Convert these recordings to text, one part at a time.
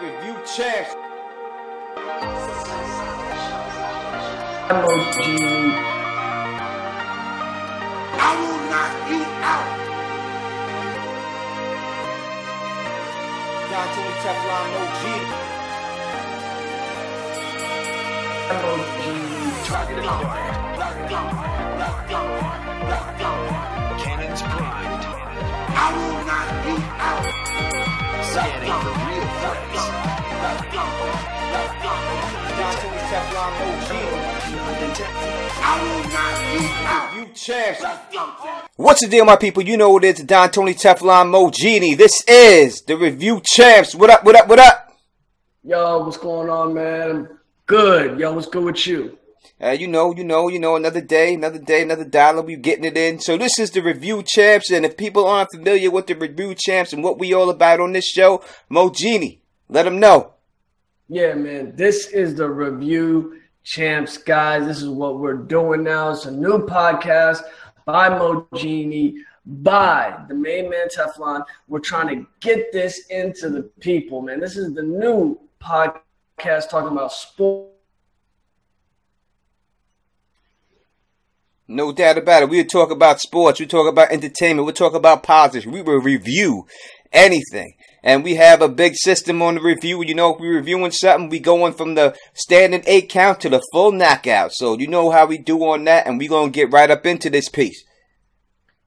review champs. Moejii. I will not eat out. Teflon, Moejii. Moejii. Targeted fire. Cannons primed. I will not eat out. Scanning for real threats. Teflon, Moejii. I will not eat out. Review champs. What's the deal, my people? You know what it is. Don Tony Teflon Moejii. This is the review champs. What up, what up, what up? Yo, what's going on, man? Good. Yo, what's good with you? You know, another day, another dollar, we getting it in. So this is the review champs, and if people aren't familiar with the review champs and what we all about on this show, Moejii, let them know. Yeah, man, this is the review champs, guys. This is what we're doing now. It's a new podcast by Moejii, by the main man Teflon. We're trying to get this into the people, man. This is the new podcast talking about sport. No doubt about it. We'll talk about sports. We'll talk about entertainment. We'll talk about politics. We will review anything. And we have a big system on the review. You know, if we're reviewing something, we going from the standard 8 count to the full knockout. So you know how we do on that, and we're going to get right up into this piece.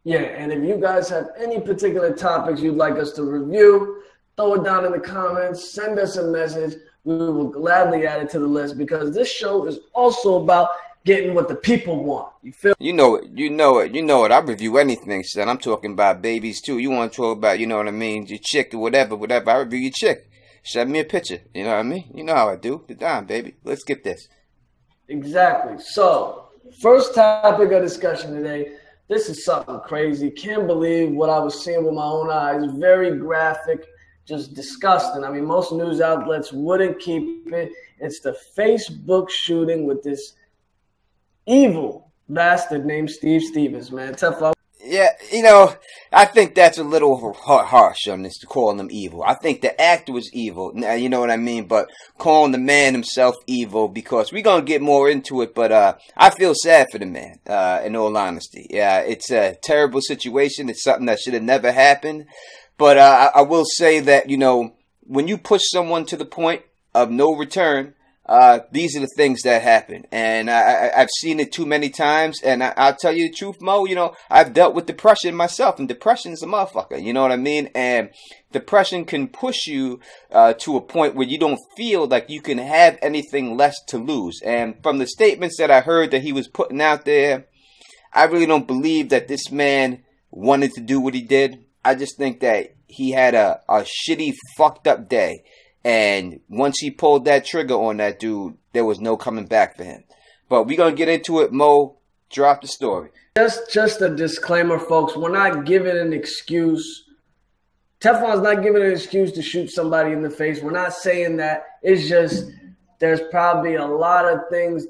Yeah, and if you guys have any particular topics you'd like us to review, throw it down in the comments, send us a message. We will gladly add it to the list, because this show is also about getting what the people want. You feel? You know it. I review anything, son. I'm talking about babies too. You want to talk about, you know what I mean, your chick or whatever. I review your chick. Send me a picture. You know what I mean? You know how I do. The dime, baby. Let's get this. Exactly. So, first topic of discussion today. This is something crazy. Can't believe what I was seeing with my own eyes. Very graphic. Just disgusting. I mean, most news outlets wouldn't keep it. It's the Facebook shooting with this evil bastard named Steve Stevens, man. Teflon. Yeah, you know, I think that's a little harsh on this, to call him evil. I think the actor was evil, you know what I mean? But calling the man himself evil, because we're going to get more into it, but I feel sad for the man, in all honesty. Yeah, it's a terrible situation. It's something that should have never happened. But I will say that, you know, when you push someone to the point of no return, these are the things that happen, and I've seen it too many times. And I'll tell you the truth, Mo. You know, I've dealt with depression myself, and depression is a motherfucker. You know what I mean? And depression can push you to a point where you don't feel like you can have anything less to lose. And from the statements that I heard that he was putting out there, I really don't believe that this man wanted to do what he did. I just think that he had a shitty, fucked up day. And once he pulled that trigger on that dude, there was no coming back for him. But we're going to get into it. Mo, drop the story. Just a disclaimer, folks. We're not giving an excuse. Teflon's not giving an excuse to shoot somebody in the face. We're not saying that. It's just there's probably a lot of things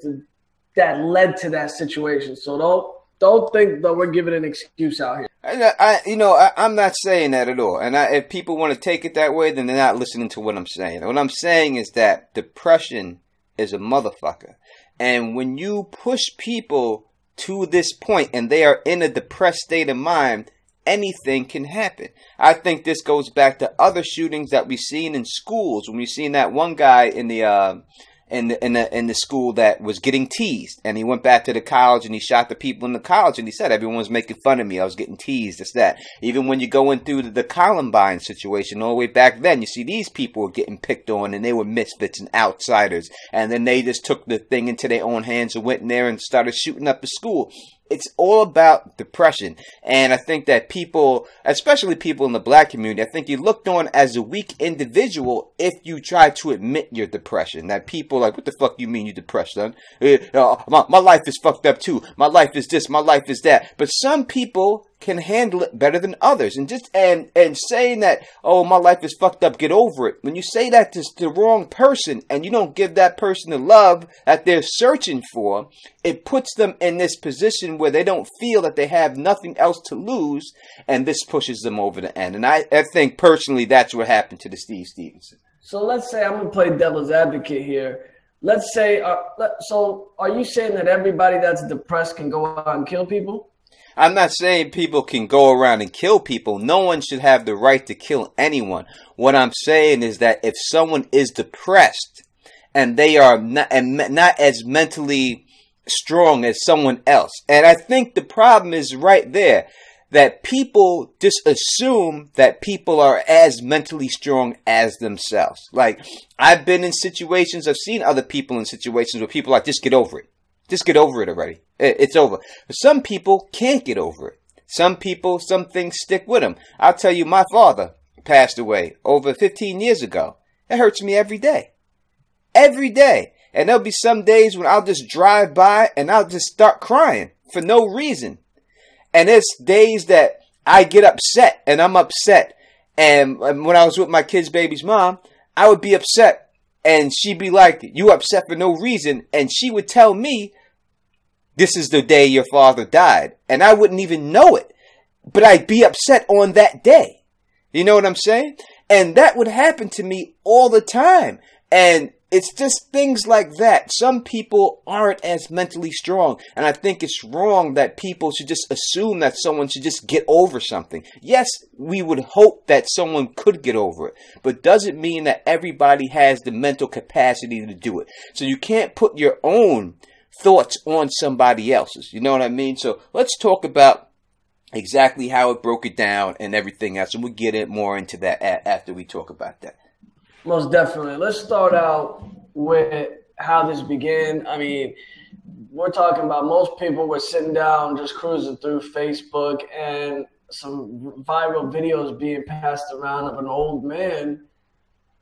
that led to that situation. So don't think that we're giving an excuse out here. I'm not saying that at all. And if people want to take it that way, then they're not listening to what I'm saying. What I'm saying is that depression is a motherfucker. And when you push people to this point and they are in a depressed state of mind, anything can happen. I think this goes back to other shootings that we've seen in schools. When we've seen that one guy in the school that was getting teased, and he went back to the college and he shot the people in the college, and he said everyone was making fun of me, I was getting teased, this, that. Even when you go in through the Columbine situation all the way back then, you see these people were getting picked on, and they were misfits and outsiders, and then they just took the thing into their own hands and went in there and started shooting up the school. It's all about depression. And I think that people, especially people in the black community, I think you're looked on as a weak individual if you try to admit your depression. That people like, what the fuck you mean you depressed, son? My life is fucked up too. My life is this, my life is that. But some people can handle it better than others. And just and saying that, oh, my life is fucked up, get over it. When you say that to the wrong person and you don't give that person the love that they're searching for, it puts them in this position where they don't feel that they have nothing else to lose, and this pushes them over the end. And I think personally that's what happened to the Steve Stevenson. So let's say I'm gonna play devil's advocate here. Let's say, so are you saying that everybody that's depressed can go out and kill people? I'm not saying people can go around and kill people. No one should have the right to kill anyone. What I'm saying is that if someone is depressed and they are not as mentally strong as someone else, and I think the problem is right there, that people just assume that people are as mentally strong as themselves. Like, I've been in situations, I've seen other people in situations where people are like, just get over it. Just get over it already. It's over. But some people can't get over it. Some people, some things stick with them. I'll tell you, my father passed away over 15 years ago. It hurts me every day. Every day. And there'll be some days when I'll just drive by and I'll just start crying for no reason. And there's days that I get upset and I'm upset. And when I was with my kid's baby's mom, I would be upset. And she'd be like, you upset for no reason. And she would tell me, this is the day your father died. And I wouldn't even know it. But I'd be upset on that day. You know what I'm saying? And that would happen to me all the time. And it's just things like that. Some people aren't as mentally strong. And I think it's wrong that people should just assume that someone should just get over something. Yes, we would hope that someone could get over it. But doesn't mean that everybody has the mental capacity to do it. So you can't put your own thoughts on somebody else's. You know what I mean? So let's talk about exactly how it broke it down and everything else. And we'll get it more into that after we talk about that. Most definitely. Let's start out with how this began. I mean, we're talking about most people were sitting down, just cruising through Facebook, and some viral videos being passed around of an old man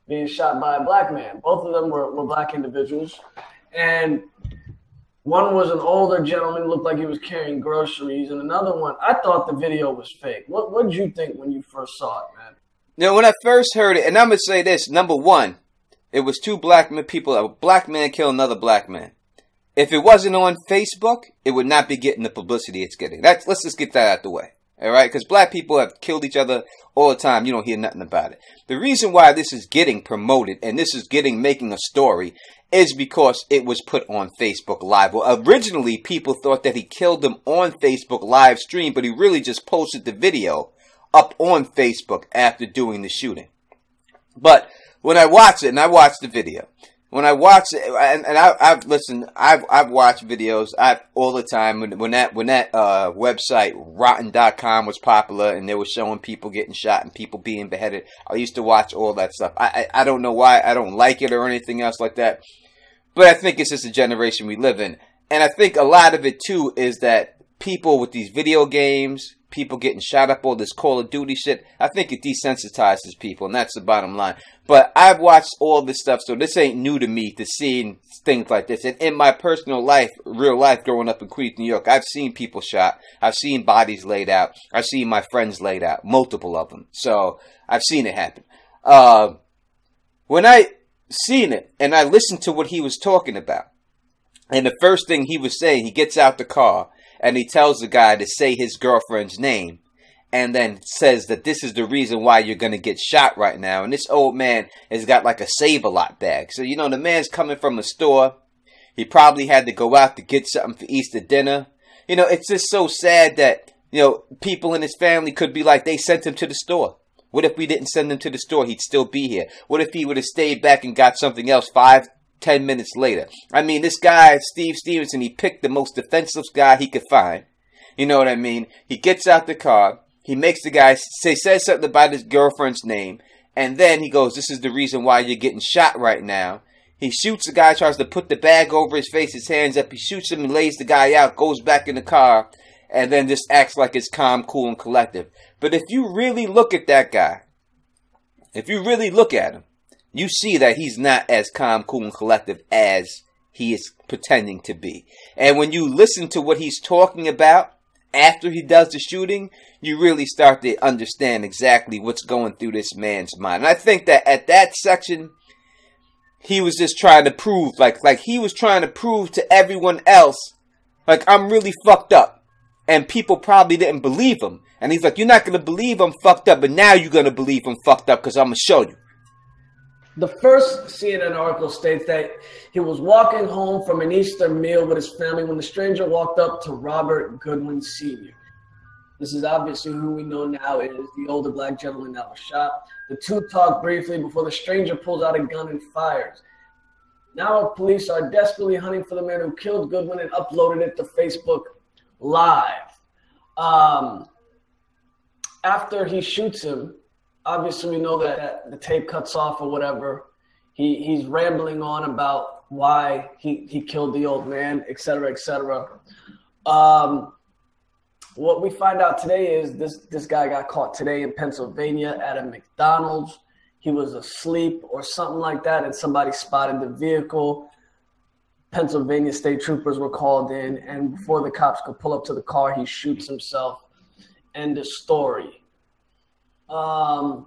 being shot by a black man. Both of them were black individuals. And one was an older gentleman, looked like he was carrying groceries, and another one, I thought the video was fake. What did you think when you first saw it, man? Now, when I first heard it, and I'm going to say this, number one, it was two black people, a black man killed another black man. If it wasn't on Facebook, it would not be getting the publicity it's getting. Let's just get that out the way. All right? Because black people have killed each other all the time. You don't hear nothing about it. The reason why this is getting promoted and this is making a story is because it was put on Facebook Live. Well, originally, people thought that he killed them on Facebook live stream, but he really just posted the video up on Facebook after doing the shooting. But when I watch it, and I watched the video, when I watch it, and I've watched videos all the time. When that website Rotten.com was popular, and they were showing people getting shot and people being beheaded, I used to watch all that stuff. I don't know why I don't like it or anything else like that, but I think it's just a generation we live in, and I think a lot of it too is that people with these video games, people getting shot up, all this Call of Duty shit, I think it desensitizes people, and that's the bottom line. But I've watched all this stuff, so this ain't new to me to seeing things like this. And in my personal life, real life, growing up in Queens, New York, I've seen people shot. I've seen bodies laid out. I've seen my friends laid out, multiple of them. So I've seen it happen. When I seen it, and I listened to what he was talking about, and the first thing he was saying, he gets out the car, and he tells the guy to say his girlfriend's name. And then says that this is the reason why you're going to get shot right now. And this old man has got like a Save-A-Lot bag. So, you know, the man's coming from a store. He probably had to go out to get something for Easter dinner. You know, it's just so sad that, you know, people in his family could be like, they sent him to the store. What if we didn't send him to the store? He'd still be here. What if he would have stayed back and got something else 5-10 minutes later? I mean, this guy, Steve Stevenson, he picked the most defenseless guy he could find. You know what I mean? He gets out the car. He makes the guy says something about his girlfriend's name. And then he goes, this is the reason why you're getting shot right now. He shoots the guy, tries to put the bag over his face, his hands up. He shoots him and lays the guy out, goes back in the car, and then just acts like it's calm, cool, and collective. But if you really look at that guy, if you really look at him, you see that he's not as calm, cool, and collective as he is pretending to be. And when you listen to what he's talking about after he does the shooting, you really start to understand exactly what's going through this man's mind. And I think that at that section, he was just trying to prove, like he was trying to prove to everyone else, like, I'm really fucked up. And people probably didn't believe him. And he's like, you're not going to believe I'm fucked up, but now you're going to believe I'm fucked up because I'm going to show you. The first CNN article states that he was walking home from an Easter meal with his family when the stranger walked up to Robert Goodwin Sr. This is obviously who we know now is the older black gentleman that was shot. The two talk briefly before the stranger pulls out a gun and fires. Now police are desperately hunting for the man who killed Goodwin and uploaded it to Facebook Live. After he shoots him, obviously we know that the tape cuts off or whatever. He's rambling on about why he killed the old man, et cetera, et cetera. What we find out today is this guy got caught today in Pennsylvania at a McDonald's. He was asleep or something like that, and somebody spotted the vehicle. Pennsylvania state troopers were called in, and before the cops could pull up to the car, he shoots himself. End of story. And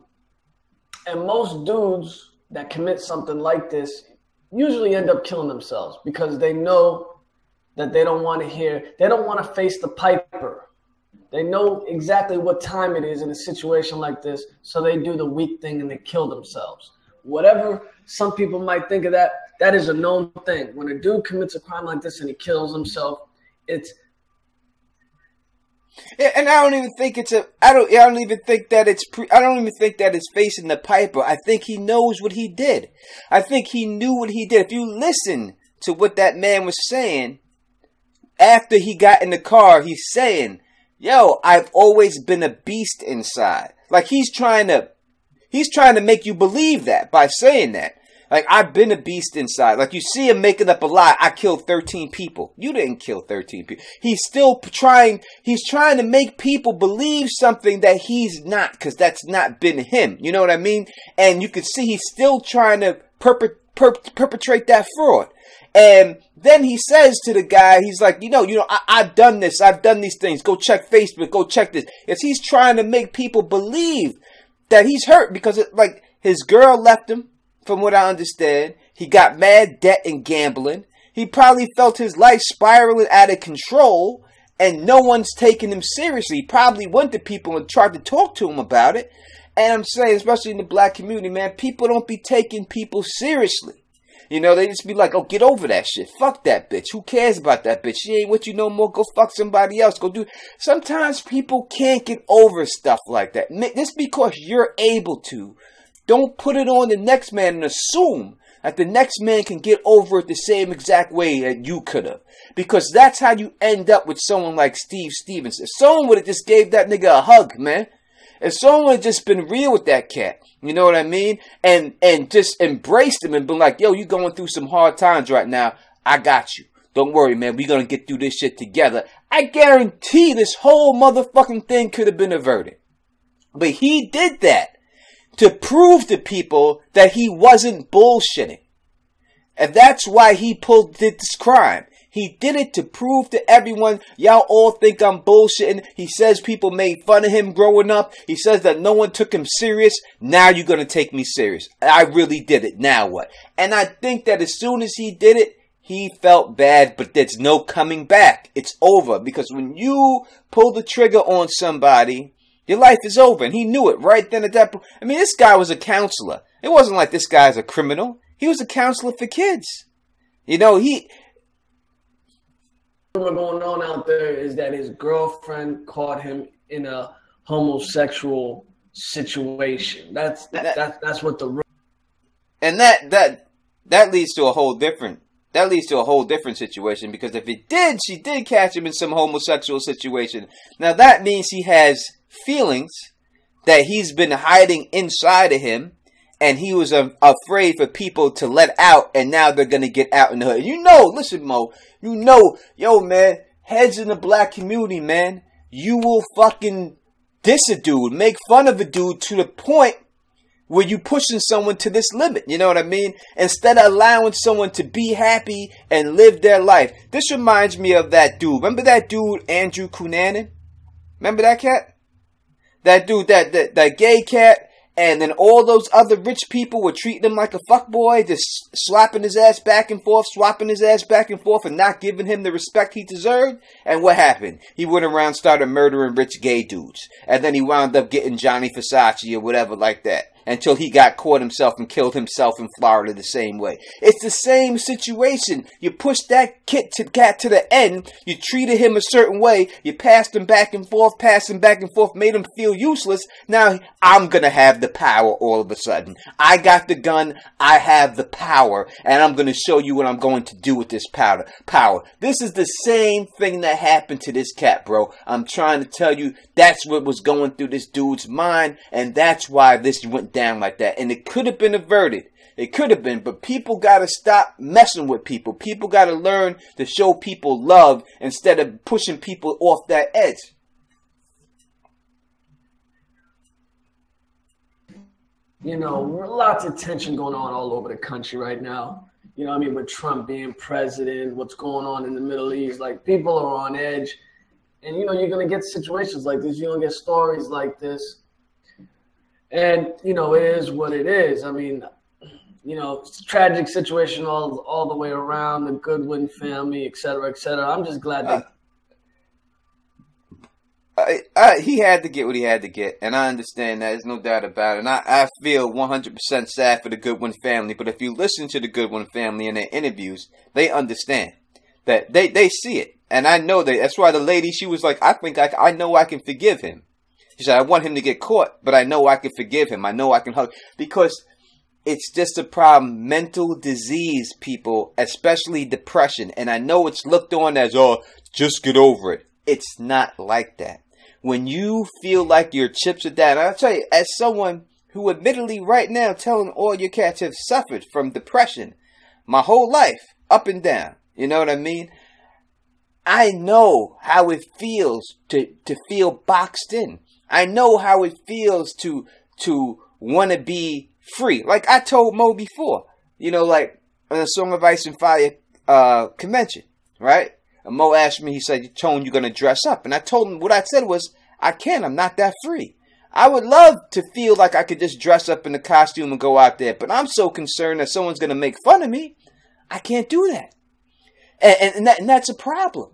most dudes that commit something like this usually end up killing themselves because they know that they don't want to face the piper. They know exactly what time it is in a situation like this, so they do the weak thing and they kill themselves. Whatever some people might think of that, that is a known thing. When a dude commits a crime like this and he kills himself, it's... Yeah, and I don't even think I don't even think that it's facing the piper. I think he knows what he did. I think he knew what he did. If you listen to what that man was saying after he got in the car, he's saying, yo, I've always been a beast inside. Like he's trying to make you believe that by saying that. Like, I've been a beast inside. Like, you see him making up a lie. I killed 13 people. You didn't kill 13 people. He's trying to make people believe something that he's not, because that's not been him. You know what I mean? And you can see he's still trying to perpetrate that fraud. And then he says to the guy, he's like, I've done this. I've done these things. Go check Facebook. Go check this. It's he's trying to make people believe that he's hurt because his girl left him. From what I understand, he got mad debt and gambling. He probably felt his life spiraling out of control and no one's taking him seriously. He probably went to people and tried to talk to him about it. And I'm saying, especially in the black community, man, people don't be taking people seriously. You know, they just be like, oh, get over that shit. Fuck that bitch. Who cares about that bitch? She ain't with you no more. Go fuck somebody else. Go do. Sometimes people can't get over stuff like that. Just because you're able to, don't put it on the next man and assume that the next man can get over it the same exact way that you could have. Because that's how you end up with someone like Steve Stevens. If someone would have just gave that nigga a hug, man. If someone would have just been real with that cat, you know what I mean? And just embraced him and been like, yo, you going through some hard times right now. I got you. Don't worry, man. We're going to get through this shit together. I guarantee this whole motherfucking thing could have been averted. But he did that to prove to people that he wasn't bullshitting. And that's why he did this crime. He did it to prove to everyone, y'all all think I'm bullshitting. He says people made fun of him growing up. He says that no one took him serious. Now you're going to take me serious. I really did it. Now what? And I think that as soon as he did it, he felt bad, but there's no coming back. It's over. Because when you pull the trigger on somebody, your life is over. And he knew it right then at that point. I mean, this guy was a counselor. It wasn't like this guy's a criminal. He was a counselor for kids. You know, What's going on out there is that his girlfriend caught him in a homosexual situation. That's what the... And that leads to a whole different... That leads to a whole different situation, because if she did catch him in some homosexual situation, now that means he has feelings that he's been hiding inside of him, and he was afraid for people to let out, and now they're going to get out in the hood. You know, listen, Mo, yo, man, heads in the black community, man, you will fucking diss a dude, make fun of a dude to the point where you pushing someone to this limit, you know what I mean? Instead of allowing someone to be happy and live their life. This reminds me of that dude. Remember that dude, Andrew Cunanan? Remember that cat? That dude, that gay cat, and then all those other rich people were treating him like a fuckboy, just slapping his ass back and forth, swapping his ass back and forth, and not giving him the respect he deserved. And what happened? He went around, started murdering rich gay dudes. And then he wound up getting Johnny Versace or whatever like that. until he got caught himself and killed himself in Florida the same way. It's the same situation. You push that cat to the end. You treated him a certain way. You passed him back and forth, made him feel useless. Now I'm going to have the power all of a sudden. I got the gun. I have the power. And I'm going to show you what I'm going to do with this power. This is the same thing that happened to this cat, bro. I'm trying to tell you that's what was going through this dude's mind. And that's why this went down like that. And it could have been averted. It could have been, but people got to stop messing with people. People got to learn to show people love instead of pushing people off that edge. You know, lots of tension going on all over the country right now. You know what I mean? With Trump being president, what's going on in the Middle East. Like, people are on edge. And, you know, you're going to get situations like this. You're going to get stories like this. And, you know, it is what it is. I mean, you know, it's a tragic situation all the way around, the Goodwin family, et cetera, et cetera. I'm just glad that he had to get what he had to get, and I understand that. There's no doubt about it. And I feel 100% sad for the Goodwin family, but if you listen to the Goodwin family in their interviews, they understand that they see it. And I know that's why the lady, she was like, I know I can forgive him. She said, I want him to get caught, but I know I can forgive him. I know I can hug. Because it's just a problem. Mental disease, people, especially depression. And I know it's looked on as, oh, just get over it. It's not like that. When you feel like your chips are down, I'll tell you, as someone who admittedly right now telling all your cats have suffered from depression my whole life, up and down. You know what I mean? I know how it feels to feel boxed in. I know how it feels to want to be free. Like I told Mo before, you know, like on the Song of Ice and Fire convention, right? And Mo asked me, he said, Tone, you're going to dress up. And I told him, what I said was, I can't, I'm not that free. I would love to feel like I could just dress up in a costume and go out there. But I'm so concerned that someone's going to make fun of me. I can't do that. And that's a problem.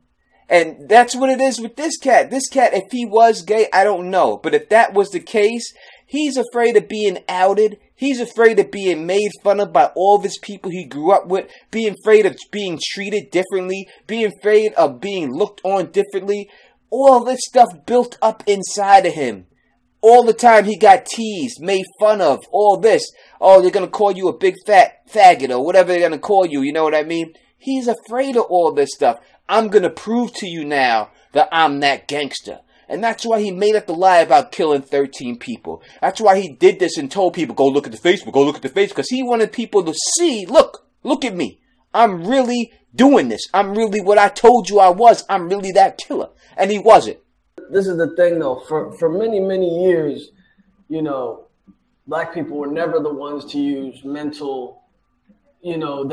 And that's what it is with this cat. This cat, if he was gay, I don't know. But if that was the case, he's afraid of being outed. He's afraid of being made fun of by all of his people he grew up with. Being afraid of being treated differently. Being afraid of being looked on differently. All this stuff built up inside of him. All the time he got teased, made fun of, all this. Oh, they're going to call you a big fat faggot or whatever they're going to call you. You know what I mean? He's afraid of all this stuff. I'm going to prove to you now that I'm that gangster. And that's why he made up the lie about killing 13 people. That's why he did this and told people, go look at the Facebook, go look at the Facebook. Because he wanted people to see, look at me. I'm really doing this. I'm really what I told you I was. I'm really that killer. And he wasn't. This is the thing, though. For many, many years, you know, black people were never the ones to use the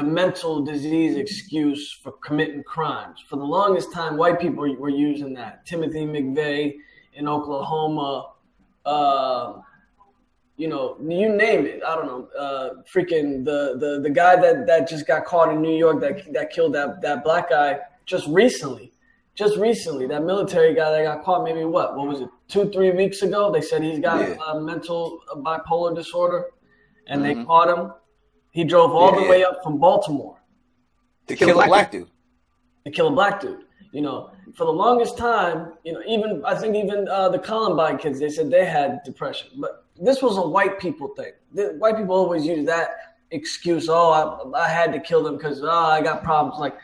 mental disease excuse for committing crimes. For the longest time, white people were using that. Timothy McVeigh in Oklahoma, you know, you name it. I don't know. Freaking the guy that just got caught in New York that killed that black guy just recently. That military guy that got caught, maybe what was it, 2-3 weeks ago? They said he's got mental bipolar disorder, and they caught him. He drove all the way up from Baltimore to kill a black dude. To kill a black dude. You know, for the longest time, you know, I think the Columbine kids, they said they had depression, but this was a white people thing. White people always use that excuse. Oh, I had to kill them because I got problems. Like,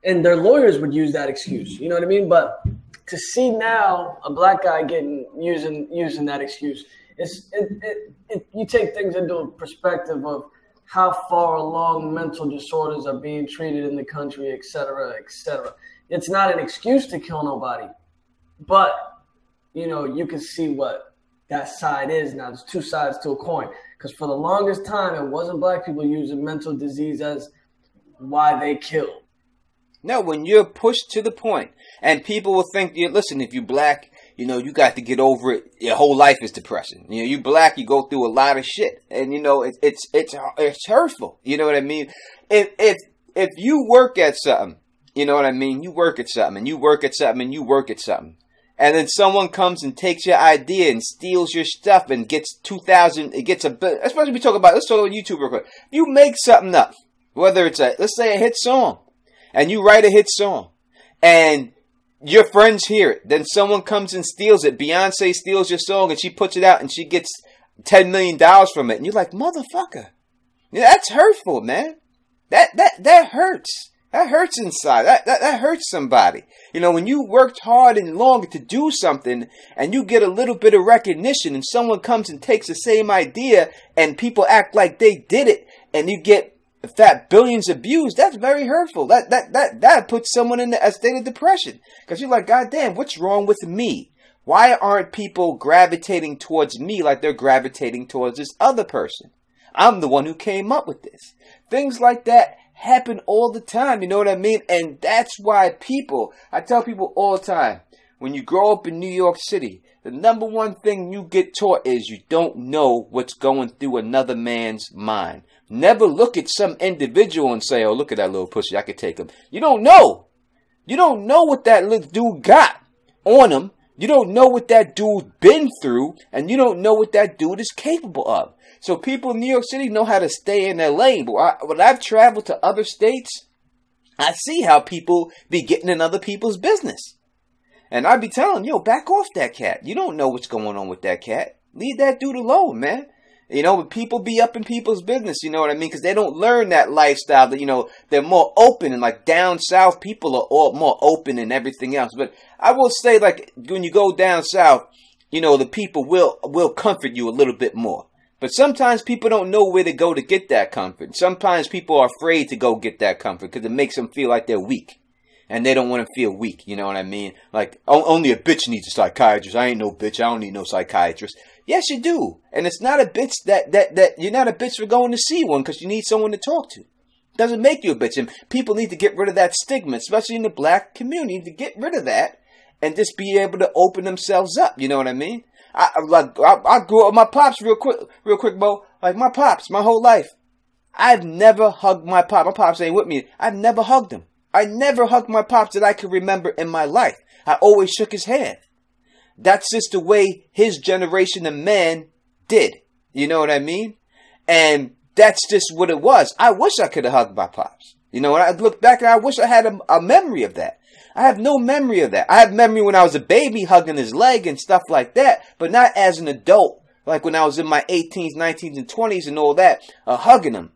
and their lawyers would use that excuse. You know what I mean? But to see now a black guy using that excuse, you take things into a perspective of how far along mental disorders are being treated in the country, et cetera, et cetera. It's not an excuse to kill nobody, but, you know, you can see what that side is now. There's two sides to a coin. Because for the longest time, it wasn't black people using mental disease as why they kill. No, when you're pushed to the point, and people will think, listen, if you're black, you know, you got to get over it. Your whole life is depressing. You know, you black, you go through a lot of shit, and you know, it's hurtful. You know what I mean? If you work at something, you know what I mean? You work at something, and you work at something, and you work at something, and then someone comes and takes your idea and steals your stuff and gets 2,000, it gets especially let's talk about YouTube real quick. You make something up, whether it's let's say a hit song, and you write a hit song, and your friends hear it, then someone comes and steals it. Beyonce steals your song and she puts it out and she gets $10 million from it, and you're like, motherfucker, yeah, that's hurtful, man. That hurts. That hurts inside. That hurts somebody. You know, when you worked hard and long to do something and you get a little bit of recognition and someone comes and takes the same idea and people act like they did it and you get fat billions of views, that's very hurtful. That puts someone in a state of depression. Because you're like, God damn, what's wrong with me? Why aren't people gravitating towards me like they're gravitating towards this other person? I'm the one who came up with this. Things like that happen all the time, you know what I mean? And that's why I tell people all the time, when you grow up in New York City, the number one thing you get taught is you don't know what's going through another man's mind. Never look at some individual and say, oh, look at that little pussy, I could take him. You don't know. You don't know what that little dude got on him. You don't know what that dude's been through, and you don't know what that dude is capable of. So people in New York City know how to stay in their lane. But when I've traveled to other states, I see how people be getting in other people's business. And I be telling, yo, back off that cat. You don't know what's going on with that cat. Leave that dude alone, man. You know, people be up in people's business, you know what I mean? Because they don't learn that lifestyle that, you know, they're more open. And like down south, people are all more open and everything else. But I will say, like, when you go down south, you know, the people will comfort you a little bit more. But sometimes people don't know where to go to get that comfort. Sometimes people are afraid to go get that comfort because it makes them feel like they're weak. And they don't want to feel weak, you know what I mean? Like, only a bitch needs a psychiatrist. I ain't no bitch. I don't need no psychiatrist. Yes, you do. And it's not a bitch that you're not a bitch for going to see one because you need someone to talk to. It doesn't make you a bitch. And people need to get rid of that stigma, especially in the black community, to get rid of that and just be able to open themselves up. You know what I mean? I grew up with my pops real quick, Mo. Like my pops, my whole life. I've never hugged my pop. My pops ain't with me. I've never hugged him. I never hugged my pops that I could remember in my life. I always shook his hand. That's just the way his generation of men did. You know what I mean? And that's just what it was. I wish I could have hugged my pops. You know, when I look back, I wish I had a memory of that. I have no memory of that. I have memory when I was a baby hugging his leg and stuff like that, but not as an adult, like when I was in my 18s, 19s, and 20s and all that, hugging him.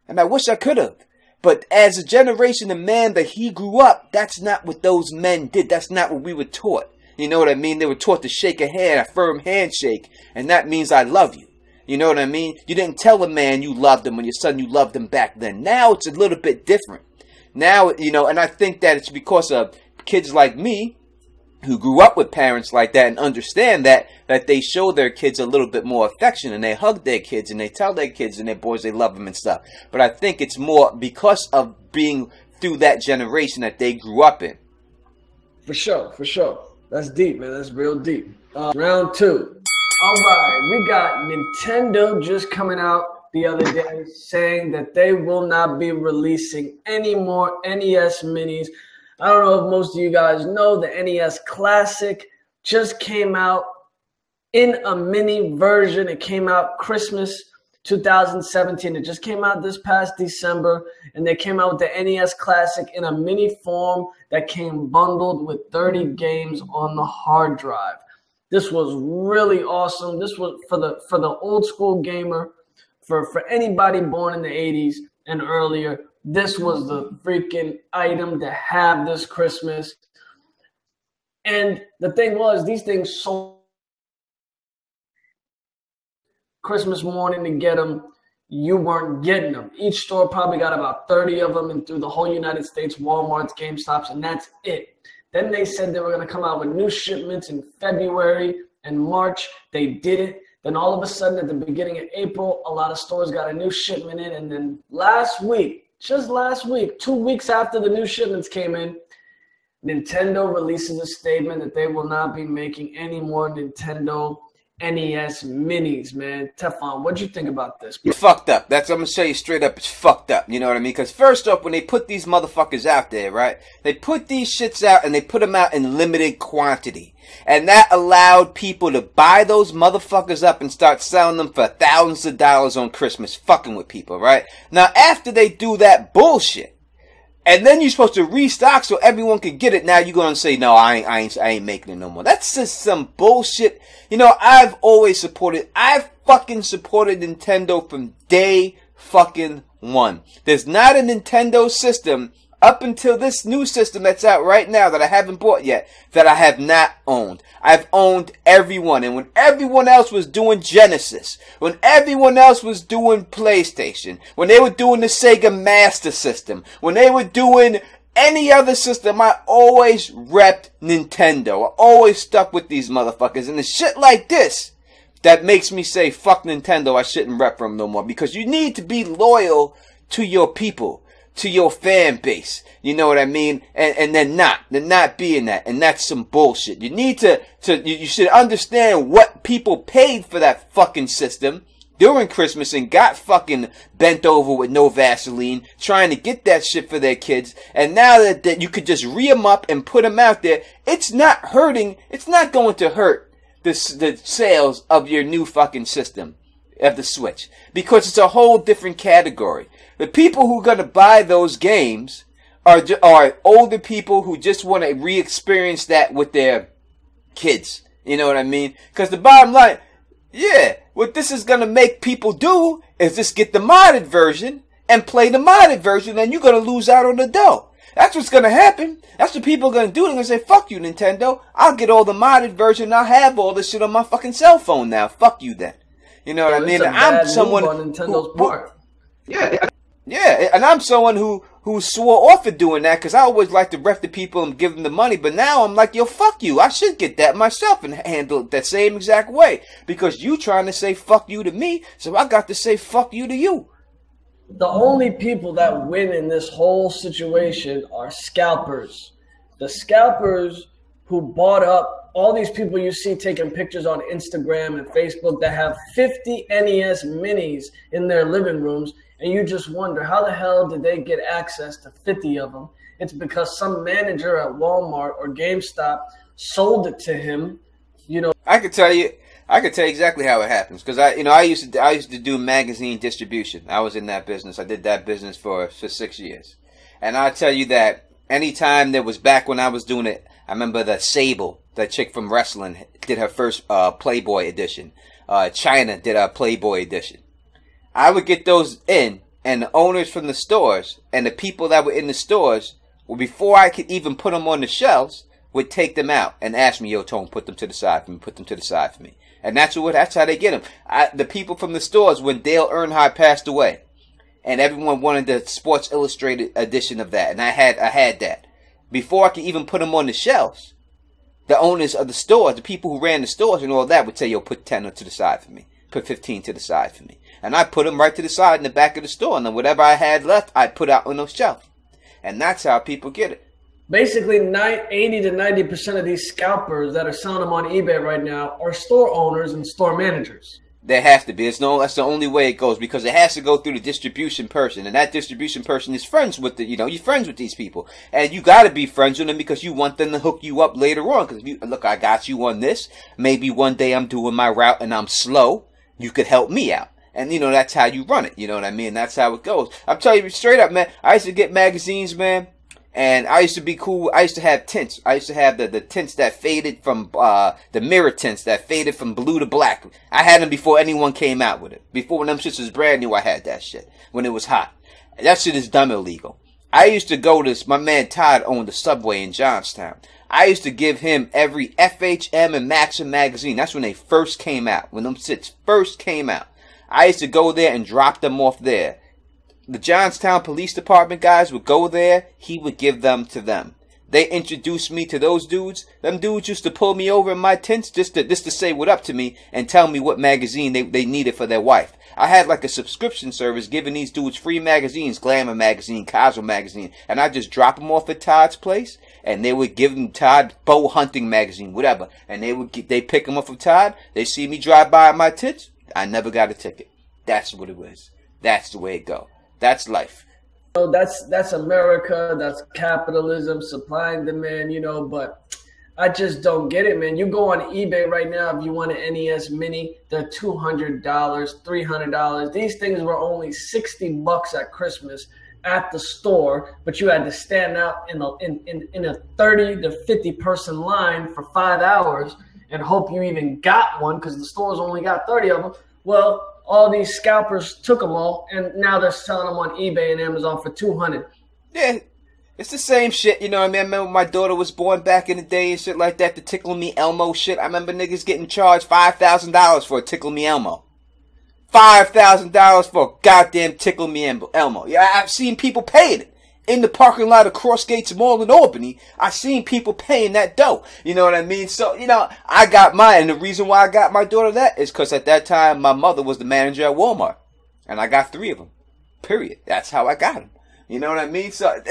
And I wish I could have. But as a generation of man that he grew up, that's not what those men did. That's not what we were taught. You know what I mean? They were taught to shake a hand, a firm handshake, and that means I love you. You know what I mean? You didn't tell a man you loved him when your son you loved him back then. Now it's a little bit different. Now, you know, and I think that it's because of kids like me who grew up with parents like that and understand that they show their kids a little bit more affection and they hug their kids and they tell their kids and their boys they love them and stuff. But I think it's more because of being through that generation that they grew up in. For sure, for sure. That's deep, man. That's real deep. Round two. All right, we got Nintendo just coming out the other day saying that they will not be releasing any more NES minis. I don't know if most of you guys know, the NES Classic just came out in a mini version. It came out Christmas 2017. It just came out this past December, and they came out with the NES Classic in a mini form that came bundled with 30 games on the hard drive. This was really awesome. This was for the old school gamer, for anybody born in the 80s and earlier. This was the freaking item to have this Christmas. And the thing was, these things sold Christmas morning to get them. You weren't getting them. Each store probably got about 30 of them, and through the whole United States, Walmart's, GameStops, and that's it. Then they said they were going to come out with new shipments in February and March. They did it. Then all of a sudden, at the beginning of April, a lot of stores got a new shipment in. And then last week, just last week, 2 weeks after the new shipments came in, Nintendo releases a statement that they will not be making any more Nintendo NES minis, man. Teflon, what'd you think about this? It's fucked up. I'm gonna show you straight up. It's fucked up. You know what I mean? Because first off, when they put these motherfuckers out there, right? They put these shits out and they put them out in limited quantity. And that allowed people to buy those motherfuckers up and start selling them for thousands of dollars on Christmas, fucking with people, right? Now, after they do that bullshit, and then you're supposed to restock so everyone can get it, now you're gonna say, no, I ain't making it no more. That's just some bullshit. You know, I've fucking supported Nintendo from day fucking one. There's not a Nintendo system up until this new system that's out right now that I haven't bought yet, that I have not owned. I've owned everyone. And when everyone else was doing Genesis, when everyone else was doing PlayStation, when they were doing the Sega Master System, when they were doing any other system, I always repped Nintendo. I always stuck with these motherfuckers. And the shit like this that makes me say, fuck Nintendo, I shouldn't rep them no more. Because you need to be loyal to your people, to your fan base, you know what I mean? And they're not being that, and that's some bullshit. You need you should understand what people paid for that fucking system during Christmas and got fucking bent over with no Vaseline, trying to get that shit for their kids, and now that you could just re-em up and put them out there, it's not going to hurt the sales of your new fucking system, of the Switch, because it's a whole different category. The people who are going to buy those games are older people who just want to re-experience that with their kids. You know what I mean? Because the bottom line, yeah, what this is going to make people do is just get the modded version and play the modded version, and you're going to lose out on the dough. That's what's going to happen. That's what people are going to do. They're going to say, fuck you, Nintendo. I'll get all the modded version. I'll have all this shit on my fucking cell phone now. Fuck you then. You know what I mean? I'm someone on Nintendo's part. Yeah, and I'm someone who swore off of doing that because I always like to ref the people and give them the money. But now I'm like, yo, fuck you. I should get that myself and handle it that same exact way. Because you trying to say fuck you to me, so I got to say fuck you to you. The only people that win in this whole situation are scalpers. The scalpers who bought up all these people you see taking pictures on Instagram and Facebook that have 50 NES minis in their living rooms, and you just wonder, how the hell did they get access to 50 of them? It's because some manager at Walmart or GameStop sold it to him. You know, I could tell you exactly how it happens, because I used to do magazine distribution. I was in that business. I did that business for 6 years, and I tell you that anytime there was, back when I was doing it, I remember the Sable, that chick from wrestling, did her first Playboy edition. China did a Playboy edition. I would get those in, and the owners from the stores and the people that were in the stores, well, before I could even put them on the shelves, would take them out and ask me, yo, Tone, put them to the side for me, put them to the side for me. And that's how they get them. The people from the stores, when Dale Earnhardt passed away, and everyone wanted the Sports Illustrated edition of that, and I had that. Before I could even put them on the shelves, the owners of the stores, the people who ran the stores and all that, would say, yo, put 10 to the side for me. Put 15 to the side for me. And I put them right to the side in the back of the store. And then whatever I had left, I put out on those shelves. And that's how people get it. Basically, 80 to 90% of these scalpers that are selling them on eBay right now are store owners and store managers. There has to be. That's the only way it goes, because it has to go through the distribution person, and that distribution person is friends with you're friends with these people, and you got to be friends with them because you want them to hook you up later on. Because look, I got you on this. Maybe one day I'm doing my route and I'm slow. You could help me out, and that's how you run it. You know what I mean? That's how it goes. I'm telling you straight up, man. I used to get magazines, man. And I used to be cool. I used to have tints. I used to have the tints that faded from, the mirror tints that faded from blue to black. I had them before anyone came out with it. Before, when them shits was brand new, I had that shit. When it was hot. That shit is dumb illegal. I used to go to, my man Todd owned the Subway in Johnstown. I used to give him every FHM and Maxim magazine. That's when they first came out. When them shits first came out. I used to go there and drop them off there. The Johnstown Police Department guys would go there. He would give them to them. they introduced me to those dudes. Them dudes used to pull me over in my tents just to say what up to me and tell me what magazine they needed for their wife. I had like a subscription service giving these dudes free magazines, Glamour magazine, Cosmo magazine, and I just drop them off at Todd's place, and they would give them Todd bow hunting magazine, whatever, and they pick them up from Todd. They see me drive by my tits. I never got a ticket. That's what it was. That's the way it go. That's life. That's America. That's capitalism, supply and demand. But I just don't get it, man. You go on eBay right now if you want an NES Mini, they're $200, $300. These things were only $60 at Christmas at the store, but you had to stand out in a 30 to 50 person line for 5 hours and hope you even got one because the stores only got 30 of them. Well, all these scalpers took them all, and now they're selling them on eBay and Amazon for $200. Yeah. It's the same shit, you know what I mean? I remember when my daughter was born back in the day and shit like that, the Tickle Me Elmo shit. I remember niggas getting charged $5,000 for a Tickle Me Elmo. $5,000 for a goddamn Tickle Me Elmo. Yeah, I've seen people paying it. In the parking lot of Crossgates Mall in Albany, I've seen people paying that dough. You know what I mean? So, I got mine. And the reason why I got my daughter that is because at that time, my mother was the manager at Walmart. And I got 3 of them. Period. That's how I got them. You know what I mean? So,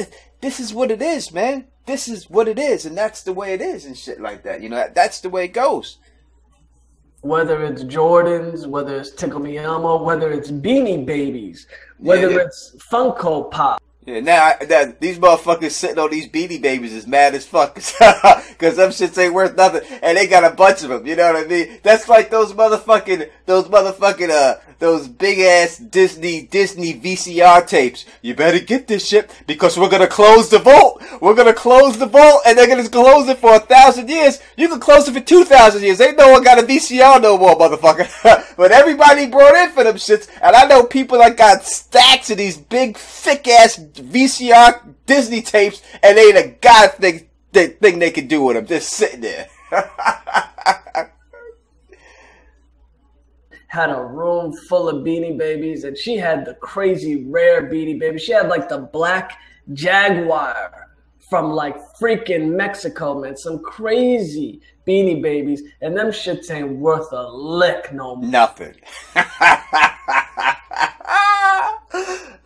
this is what it is, man. This is what it is. And that's the way it is and shit like that. That's the way it goes. Whether it's Jordans, whether it's Tickle Me Elmo, whether it's Beanie Babies, whether it's Funko Pop. Yeah, now these motherfuckers sitting on these Beanie Babies is mad as fuck because them shits ain't worth nothing, and they got a bunch of them. You know what I mean? That's like those big ass Disney VCR tapes. You better get this shit because we're gonna close the vault. We're gonna close the vault, and they're gonna close it for 1,000 years. You can close it for 2,000 years. Ain't no one got a VCR no more, motherfucker. But everybody brought in for them shits, and I know people that got stacks of these big thick ass VCR Disney tapes, and they ain't a god thing they can do with them. Just sitting there. Had a room full of Beanie Babies, and she had the crazy rare Beanie Baby. She had like the black Jaguar from like freaking Mexico, man. Some crazy Beanie Babies, and them shits ain't worth a lick no more. Nothing.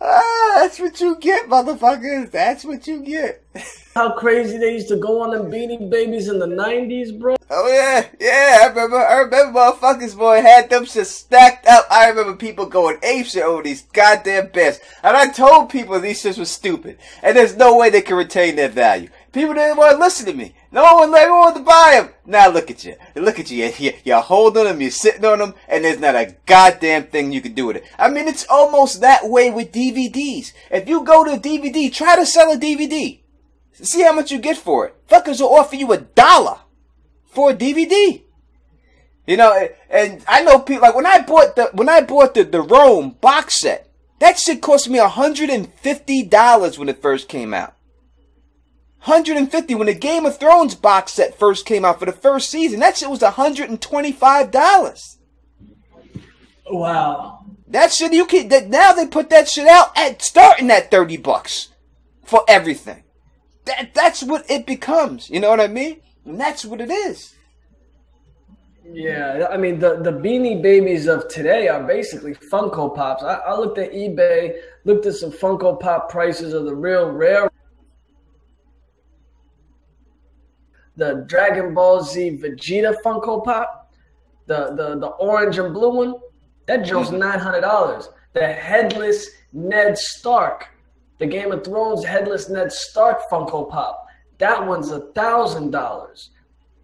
That's what you get, motherfuckers. That's what you get. How crazy they used to go on them Beanie Babies in the 90s, bro. Oh yeah. I remember motherfuckers, boy, had them shit stacked up. I remember people going apeshit over these goddamn bears. And I told people these shits was stupid. And there's no way they can retain their value. People didn't want to listen to me. No one wanted to buy them. Now look at you. Look at you. You're holding them, you're sitting on them, and there's not a goddamn thing you can do with it. I mean, it's almost that way with DVDs. If you go to a DVD, try to sell a DVD. See how much you get for it. Fuckers will offer you $1 for a DVD. And I know people, like when I bought the Rome box set, that shit cost me $150 when it first came out. $150 when the Game of Thrones box set first came out for the first season. That shit was $125. Wow. That shit now they put that shit out at starting at $30 for everything. That's what it becomes. You know what I mean? And that's what it is. Yeah, I mean, the Beanie Babies of today are basically Funko Pops. I looked at eBay, looked at some Funko Pop prices of the real rare. The Dragon Ball Z Vegeta Funko Pop, the orange and blue one, that joke's $900. The headless Ned Stark, the Game of Thrones headless Ned Stark Funko Pop, that one's $1,000.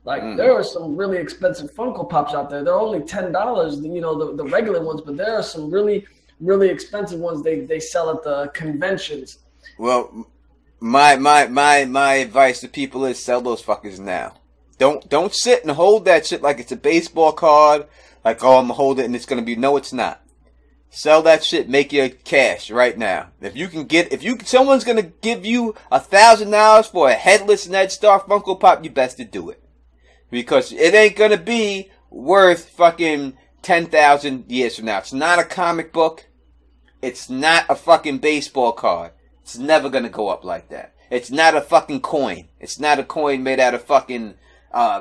Like, there are some really expensive Funko Pops out there. They're only $10, the regular ones, but there are some really, really expensive ones they sell at the conventions. Well, my advice to people is sell those fuckers now. Don't sit and hold that shit like it's a baseball card. Like, oh, I'm gonna hold it and it's gonna be. No, it's not. Sell that shit. Make your cash right now. Someone's gonna give you $1,000 for a headless Ned Stark Funko Pop, you best to do it. Because it ain't gonna be worth fucking 10,000 years from now. It's not a comic book. It's not a fucking baseball card. It's never gonna go up like that. It's not a fucking coin. It's not a coin made out of fucking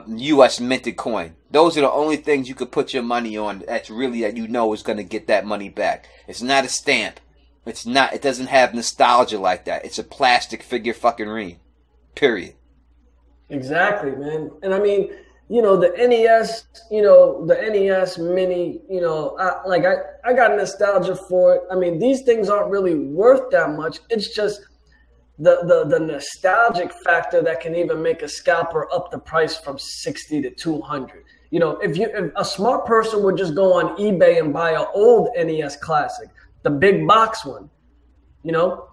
U.S. minted coin. Those are the only things you could put your money on that's really that you know is going to get that money back. It's not a stamp. It's not. It doesn't have nostalgia like that. It's a plastic figure fucking ring. Period. Exactly, man. And I mean, you know, the NES, the NES Mini, I got nostalgia for it. I mean, these things aren't really worth that much. It's just the nostalgic factor that can even make a scalper up the price from 60 to 200. You know, if a smart person would just go on eBay and buy an old NES classic, the big box one,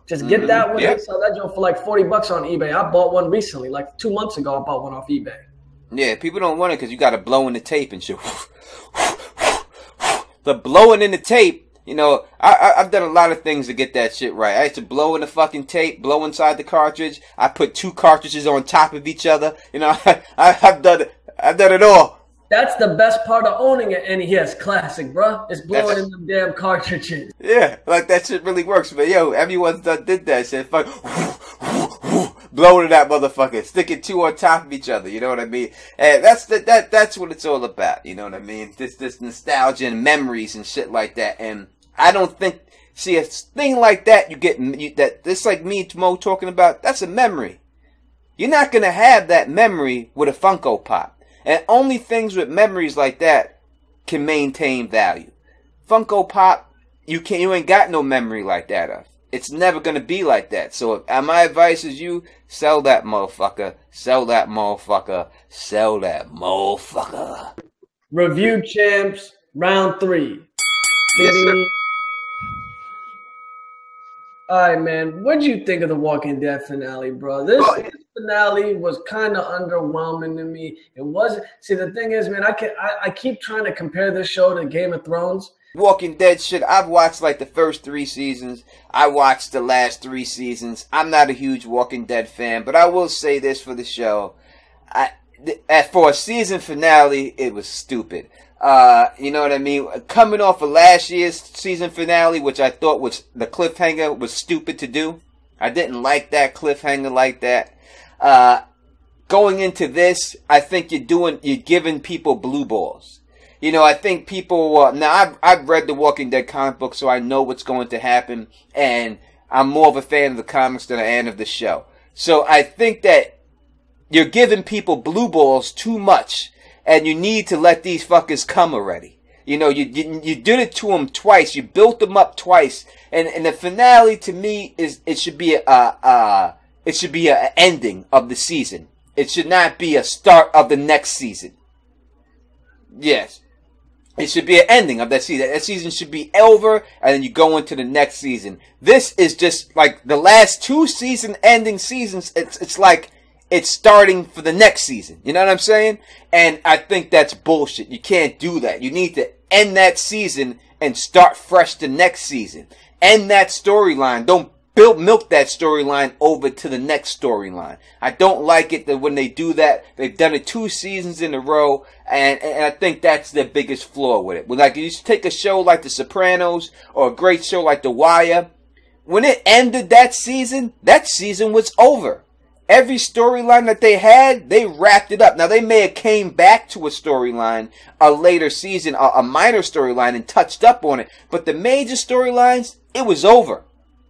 just get that one. Yeah. They sell that joint for like $40 on eBay. I bought one recently, like 2 months ago. I bought one off eBay. Yeah, people don't want it because you got to blow in the tape and shit. The blowing in the tape, I've done a lot of things to get that shit right. I used to blow in the fucking tape, blow inside the cartridge. I put 2 cartridges on top of each other. I've done it all. That's the best part of owning an NES classic, bro. It's blowing in them damn cartridges. Yeah, like that shit really works. But yo, everyone's did that shit. Fuck, blow to that motherfucker. Sticking 2 on top of each other. You know what I mean? And that's what it's all about. You know what I mean? This nostalgia and memories and shit like that. And I don't think, see, a thing like that this like me, Mo, talking about. That's a memory. You're not gonna have that memory with a Funko Pop. And only things with memories like that can maintain value. Funko Pop, you ain't got no memory like that of. It's never gonna be like that. So my advice is you sell that motherfucker, sell that motherfucker, sell that motherfucker. Review champs, round 3. Yes, sir. All right, man. What'd you think of the Walking Dead finale, bro? This finale was kind of underwhelming to me. It wasn't. See, the thing is, man, I keep trying to compare this show to Game of Thrones. Walking Dead shit, I've watched like the first 3 seasons. I watched the last 3 seasons. I'm not a huge Walking Dead fan, but I will say this for the show. For a season finale, it was stupid. You know what I mean? Coming off of last year's season finale, which I thought was the cliffhanger was stupid to do. I didn't like that cliffhanger like that. Going into this, I think you're giving people blue balls. I think people, now I've read the Walking Dead comic book, so I know what's going to happen, and I'm more of a fan of the comics than I am of the show. So I think that you're giving people blue balls too much. And you need to let these fuckers come already. You did it to them twice. You built them up twice. And the finale to me it should be an ending of the season. It should not be a start of the next season. Yes. It should be an ending of that season. That season should be over, and then you go into the next season. This is just like the last 2 season-ending seasons. It's like it's starting for the next season. You know what I'm saying? And I think that's bullshit. You can't do that. You need to end that season and start fresh the next season. End that storyline. Don't milk that storyline over to the next storyline. I don't like it that when they do that, they've done it 2 seasons in a row, and I think that's their biggest flaw with it. Like, you take a show like The Sopranos or a great show like The Wire. When it ended that season was over. Every storyline that they had, they wrapped it up. Now, they may have came back to a storyline, a later season, a minor storyline, and touched up on it. But the major storylines, it was over.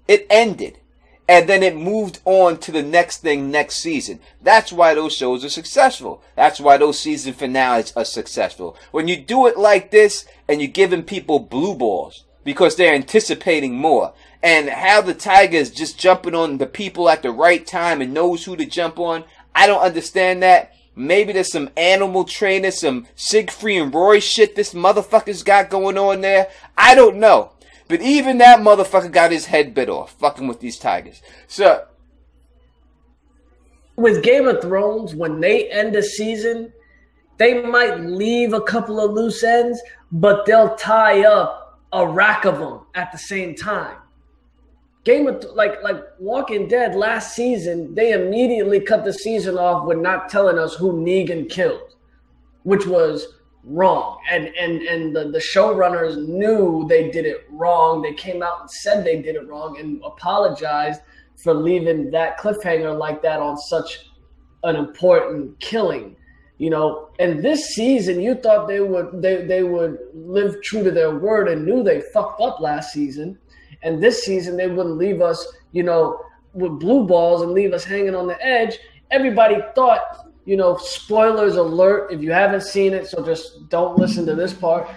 It ended. And then it moved on to the next thing next season. That's why those shows are successful. That's why those season finales are successful. When you do it like this, and you're giving people blue balls, because they're anticipating more. And how the Tiger's just jumping on the people at the right time and knows who to jump on, I don't understand that. Maybe there's some animal trainer, some Siegfried and Roy shit this motherfucker's got going on there. I don't know. But even that motherfucker got his head bit off, fucking with these Tigers. So, with Game of Thrones, when they end a season, they might leave a couple of loose ends, but they'll tie up a rack of them at the same time. Like Walking Dead last season, they immediately cut the season off with not telling us who Negan killed, which was wrong. And the showrunners knew they did it wrong. They came out and said they did it wrong and apologized for leaving that cliffhanger like that on such an important killing. You know, and this season, you thought they would live true to their word and knew they fucked up last season. And this season, they wouldn't leave us, you know, with blue balls and leave us hanging on the edge. Everybody thought, you know, spoilers alert if you haven't seen it, so just don't listen to this part.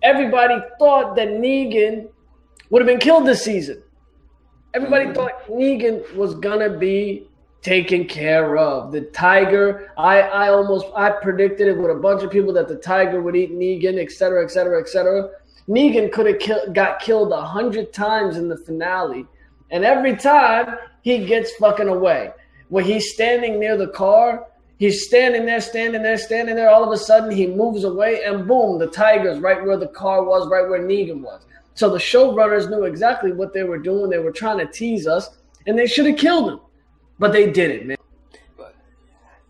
Everybody thought that Negan would have been killed this season. Everybody thought Negan was going to be taken care of. The tiger, I predicted it with a bunch of people that the tiger would eat Negan, et cetera, et cetera, et cetera. Negan could have got killed 100 times in the finale. And every time he gets fucking away. When he's standing near the car, he's standing there. All of a sudden, he moves away, and boom, the tiger's right where the car was, right where Negan was. So the showrunners knew exactly what they were doing. They were trying to tease us, and they should have killed him. But they didn't, man.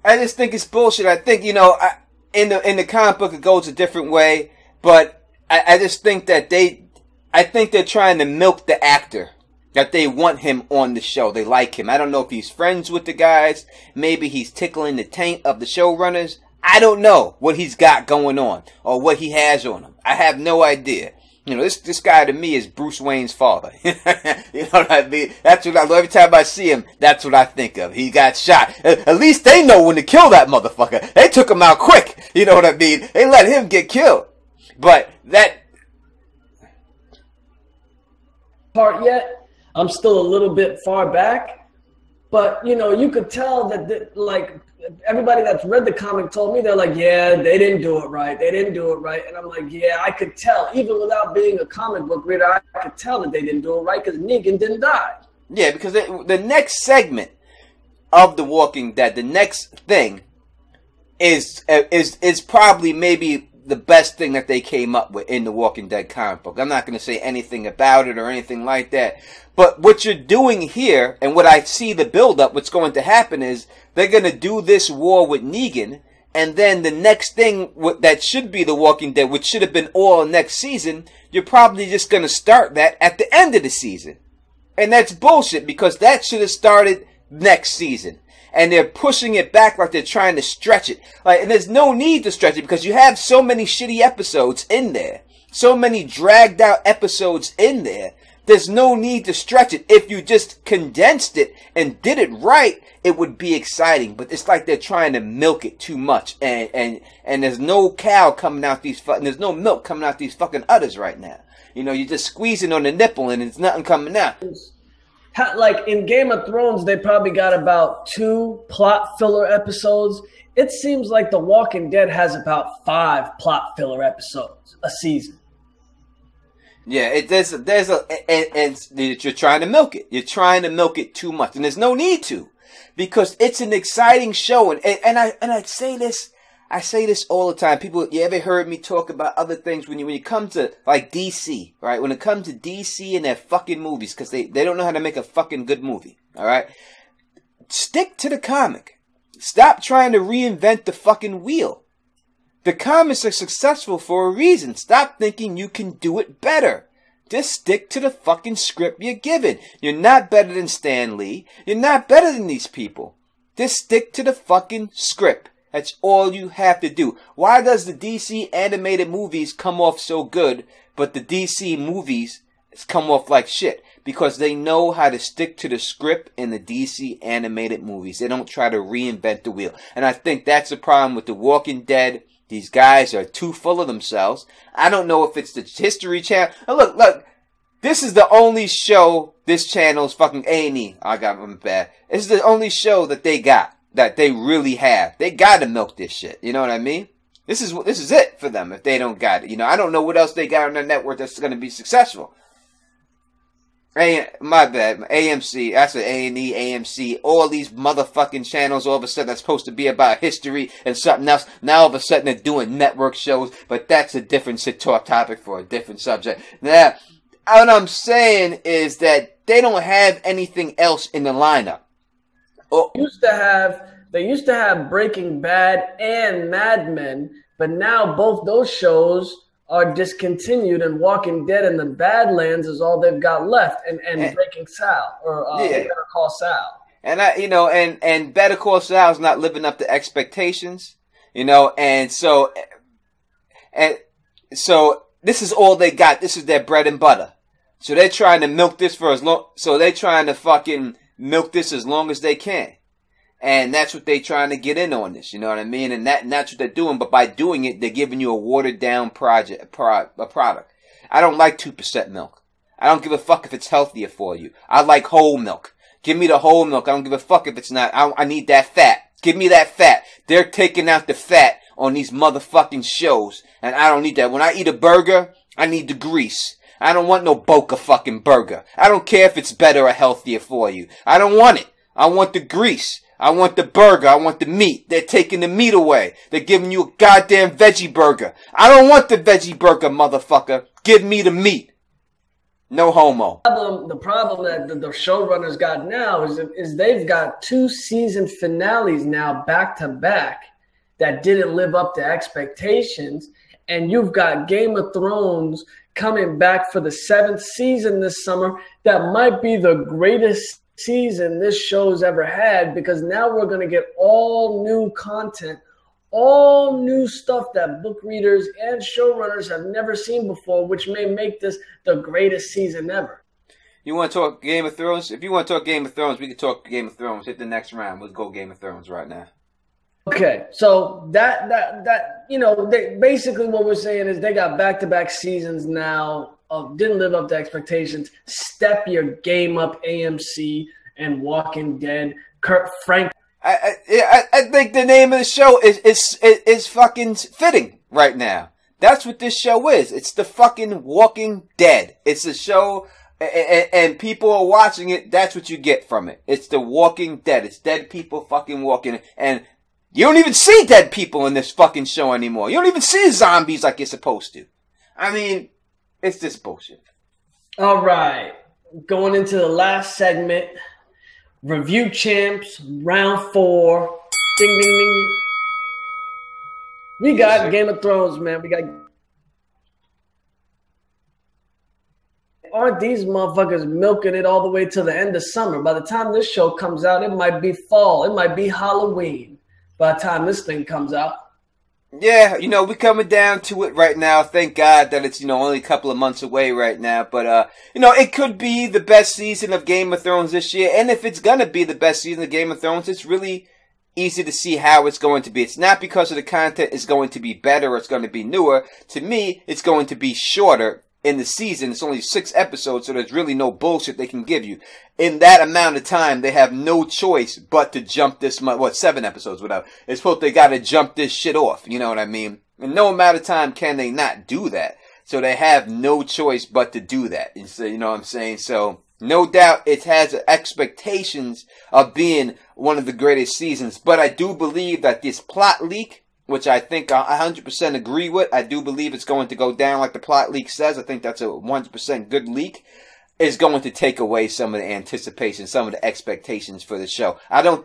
I just think it's bullshit. I think, you know, in the comic book, it goes a different way. But I just think that they're trying to milk the actor. That they want him on the show. They like him. I don't know if he's friends with the guys. Maybe he's tickling the taint of the showrunners. I don't know what he's got going on or what he has on him. I have no idea. You know, this guy to me is Bruce Wayne's father. You know what I mean? That's what every time I see him, that's what I think of. He got shot. At least they know when to kill that motherfucker. They took him out quick. You know what I mean? They let him get killed. But that part yet. I'm still a little bit far back, but you know, you could tell that like everybody that's read the comic told me, they're like, yeah, they didn't do it right. They didn't do it right. And I'm like, yeah, I could tell, even without being a comic book reader, I could tell that they didn't do it right because Negan didn't die. Yeah, because the next segment of The Walking Dead, the next thing is probably maybe the best thing that they came up with in the Walking Dead comic book. I'm not going to say anything about it or anything like that. But what you're doing here, and what I see the build-up, what's going to happen is they're going to do this war with Negan, and then the next thing that should be The Walking Dead, which should have been all next season, you're probably just going to start that at the end of the season. And that's bullshit, because that should have started next season. And they're pushing it back like they're trying to stretch it. And there's no need to stretch it because you have so many shitty episodes in there. So many dragged out episodes in there. There's no need to stretch it. If you just condensed it and did it right, it would be exciting. But it's like they're trying to milk it too much. And there's no cow coming out there's no milk coming out these fucking udders right now. You know, you're just squeezing on the nipple and there's nothing coming out. Like in Game of Thrones, they probably got about 2 plot filler episodes. It seems like The Walking Dead has about 5 plot filler episodes a season. Yeah, you're trying to milk it. You're trying to milk it too much, and there's no need to, because it's an exciting show. And I say this. I say this all the time. People, you ever heard me talk about other things when you come to like DC, right? When it comes to DC and their fucking movies, because they don't know how to make a fucking good movie, all right? Stick to the comic. Stop trying to reinvent the fucking wheel. The comics are successful for a reason. Stop thinking you can do it better. Just stick to the fucking script you're given. You're not better than Stan Lee. You're not better than these people. Just stick to the fucking script. That's all you have to do. Why does the DC animated movies come off so good, but the DC movies come off like shit? Because they know how to stick to the script in the DC animated movies. They don't try to reinvent the wheel. And I think that's the problem with The Walking Dead. These guys are too full of themselves. I don't know if it's the History Channel. Look. This is the only show this channel's fucking A&E. I got them bad. This is the only show that they got. That they really have. They gotta milk this shit. You know what I mean? This is it for them if they don't got it. You know, I don't know what else they got on their network that's gonna be successful. My bad. AMC, I said A&E, AMC, all these motherfucking channels all of a sudden that's supposed to be about history and something else. Now all of a sudden they're doing network shows, but that's a different topic for a different subject. Now, what I'm saying is that they don't have anything else in the lineup. They used to have Breaking Bad and Mad Men, but now both those shows are discontinued, and Walking Dead and the Badlands is all they've got left, and Breaking Sal, or Better Call Sal. And and Better Call Sal's not living up to expectations, and so this is all they got. This is their bread and butter. So they're trying to milk this fucking milk this as long as they can. And that's what they're trying to get in on this, you know what I mean? And that's what they're doing, but by doing it, they're giving you a watered down product. I don't like 2% milk. I don't give a fuck if it's healthier for you. I like whole milk. Give me the whole milk. I don't give a fuck if it's not. I need that fat. Give me that fat. They're taking out the fat on these motherfucking shows, and I don't need that. When I eat a burger, I need the grease. I don't want no Boca fucking burger. I don't care if it's better or healthier for you. I don't want it. I want the grease. I want the burger. I want the meat. They're taking the meat away. They're giving you a goddamn veggie burger. I don't want the veggie burger, motherfucker. Give me the meat. No homo. The problem that the showrunners got now is they've got 2 season finales now back to back that didn't live up to expectations. And you've got Game of Thrones coming back for the 7th season this summer. That might be the greatest season this show's ever had, because now we're going to get all new content, all new stuff that book readers and showrunners have never seen before, which may make this the greatest season ever. You want to talk Game of Thrones? If you want to talk Game of Thrones, we can talk Game of Thrones. Hit the next round. Let's go Game of Thrones right now. Okay, so basically what we're saying is they got back-to-back seasons now of didn't live up to expectations. Step your game up, AMC and Walking Dead. Kurt Frank. I think the name of the show is fucking fitting right now. That's what this show is. It's the fucking Walking Dead. It's a show, and people are watching it. That's what you get from it. It's the Walking Dead. It's dead people fucking walking, and you don't even see dead people in this fucking show anymore. You don't even see zombies like you're supposed to. I mean, it's just bullshit. All right. Going into the last segment. Review champs, round 4. Ding, ding, ding. We got Game of Thrones, man. Aren't these motherfuckers milking it all the way to the end of summer? By the time this show comes out, it might be fall. It might be Halloween by the time this thing comes out. Yeah, we're coming down to it right now. Thank God that it's, only a couple of months away right now. But, it could be the best season of Game of Thrones this year. And if it's going to be the best season of Game of Thrones, it's really easy to see how it's going to be. It's not because of the content is going to be better or it's going to be newer. To me, it's going to be shorter in the season. It's only 6 episodes, so there's really no bullshit they can give you. In that amount of time, they have no choice but to jump this month. 7 episodes, whatever. It's supposed they gotta jump this shit off, you know what I mean? And no amount of time can they not do that. So they have no choice but to do that. And so, you know what I'm saying? So, no doubt it has expectations of being one of the greatest seasons. But I do believe that this plot leak, which I think I 100% agree with, I do believe it's going to go down like the plot leak says. I think that's a 100% good leak. Is going to take away some of the anticipation, some of the expectations for the show. I've done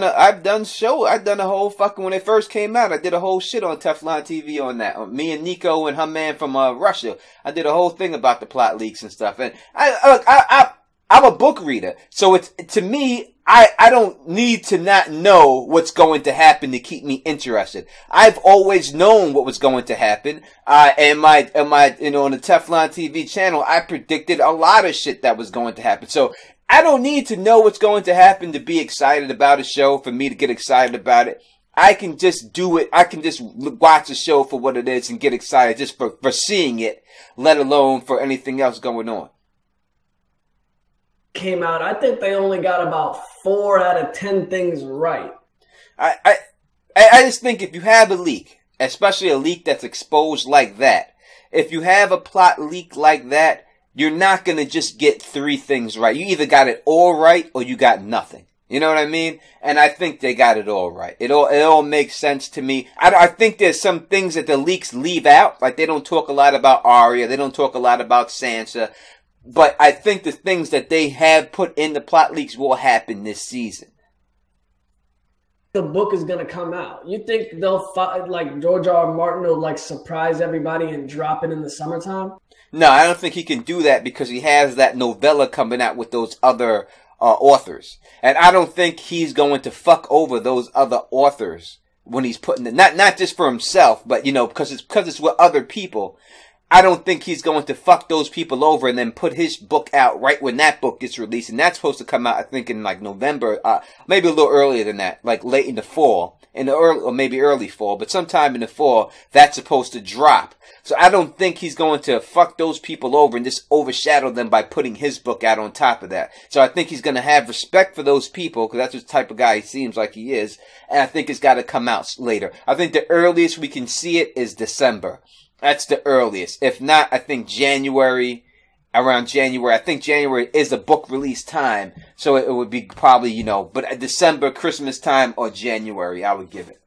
a whole fucking, when it first came out, I did a whole shit on Teflon TV on that. Me and Nico and her man from Russia. I did a whole thing about the plot leaks and stuff. And I'm a book reader, so it's, to me, I don't need to not know what's going to happen to keep me interested. I've always known what was going to happen. And my, on the Teflon TV channel, I predicted a lot of shit that was going to happen. So I don't need to know what's going to happen to be excited about a show, for me to get excited about it. I can just do it. I can just watch a show for what it is and get excited just for seeing it, let alone for anything else going on. Came out, I think they only got about 4 out of 10 things right. I just think if you have a leak, especially a leak that's exposed like that, if you have a plot leak like that, you're not going to just get 3 things right. You either got it all right or you got nothing. You know what I mean? And I think they got it all right. It all makes sense to me. I think there's some things that the leaks leave out. Like they don't talk a lot about Arya. They don't talk a lot about Sansa. But I think the things that they have put in the plot leaks will happen this season. the book is gonna come out? You think they'll like George R. Martin will like surprise everybody and drop it in the summertime? No, I don't think he can do that because he has that novella coming out with those other authors. And I don't think he's going to fuck over those other authors when he's putting it, not just for himself, but, you know, because it's with other people. I don't think he's going to fuck those people over and then put his book out right when that book gets released. And that's supposed to come out, I think, in like November, maybe a little earlier than that, like late in the fall, or maybe early fall, but sometime in the fall, that's supposed to drop. So I don't think he's going to fuck those people over and just overshadow them by putting his book out on top of that. So I think he's going to have respect for those people, because that's the type of guy he seems like he is. And I think it's got to come out later. I think the earliest we can see it is December. That's the earliest. If not, I think January, around January. I think January is the book release time. So it would be probably, you know, but December, Christmas time, or January, I would give it.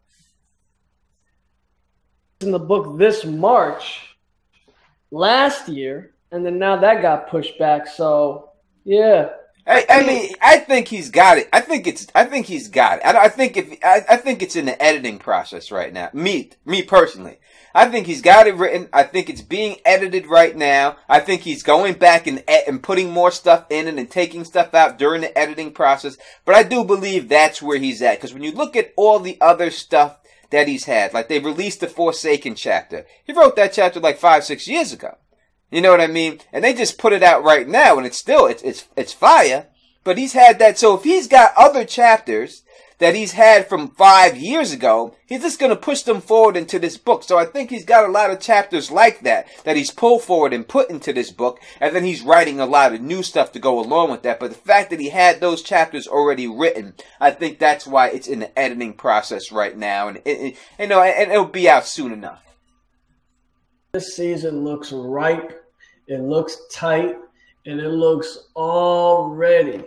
In the book this March last year, and then now that got pushed back. So yeah, I mean, I think he's got it. I think he's got it. I think it's in the editing process right now. Me personally, I think he's got it written. I think it's being edited right now. I think he's going back and putting more stuff in it and taking stuff out during the editing process. But I do believe that's where he's at, because when you look at all the other stuff that he's had, like they released the Forsaken chapter. He wrote that chapter like 5-6 years ago. You know what I mean? And they just put it out right now, and it's still it's fire. But he's had that. So if he's got other chapters that he's had from 5 years ago, he's just going to push them forward into this book. So I think he's got a lot of chapters like that he's pulled forward and put into this book, and then he's writing a lot of new stuff to go along with that. But the fact that he had those chapters already written, I think that's why it's in the editing process right now, and it'll be out soon enough. This season looks ripe, it looks tight, and it looks all ready.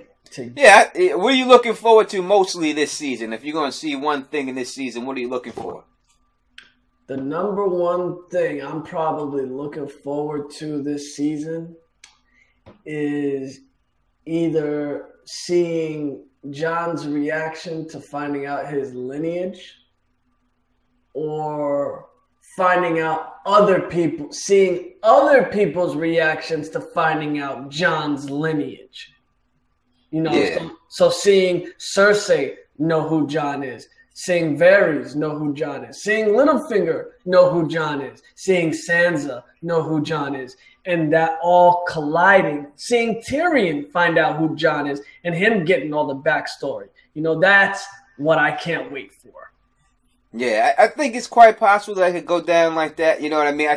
Yeah, what are you looking forward to mostly this season? If you're going to see one thing in this season, what are you looking for? The number one thing I'm probably looking forward to this season is either seeing John's reaction to finding out his lineage, or finding out seeing other people's reactions to finding out John's lineage. You know, yeah. so seeing Cersei know who John is, seeing Varys know who John is, seeing Littlefinger know who John is, seeing Sansa know who John is, and that all colliding, seeing Tyrion find out who John is, and him getting all the backstory. You know, that's what I can't wait for. Yeah, I think it's quite possible that it could go down like that. You know what I mean?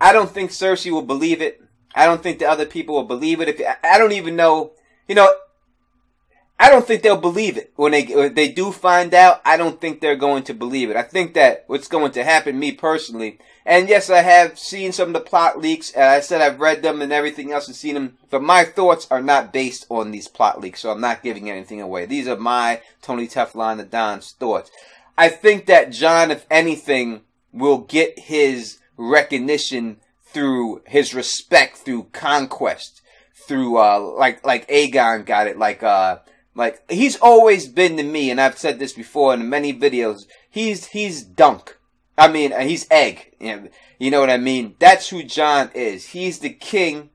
I don't think Cersei will believe it. I don't think the other people will believe it. I don't even know. You know, I don't think they'll believe it. When they do find out, I don't think they're going to believe it. I think that what's going to happen, me personally, and yes, I have seen some of the plot leaks, and I said I've read them and everything else and seen them, but my thoughts are not based on these plot leaks, so I'm not giving anything away. These are my Tony Teflon the Don's thoughts. I think that Jon, if anything, will get his recognition through his respect, through conquest. Through like Aegon got it, like he's always been to me, and I've said this before in many videos. He's Dunk. I mean, he's Egg. You know what I mean? That's who Jon is. He's the king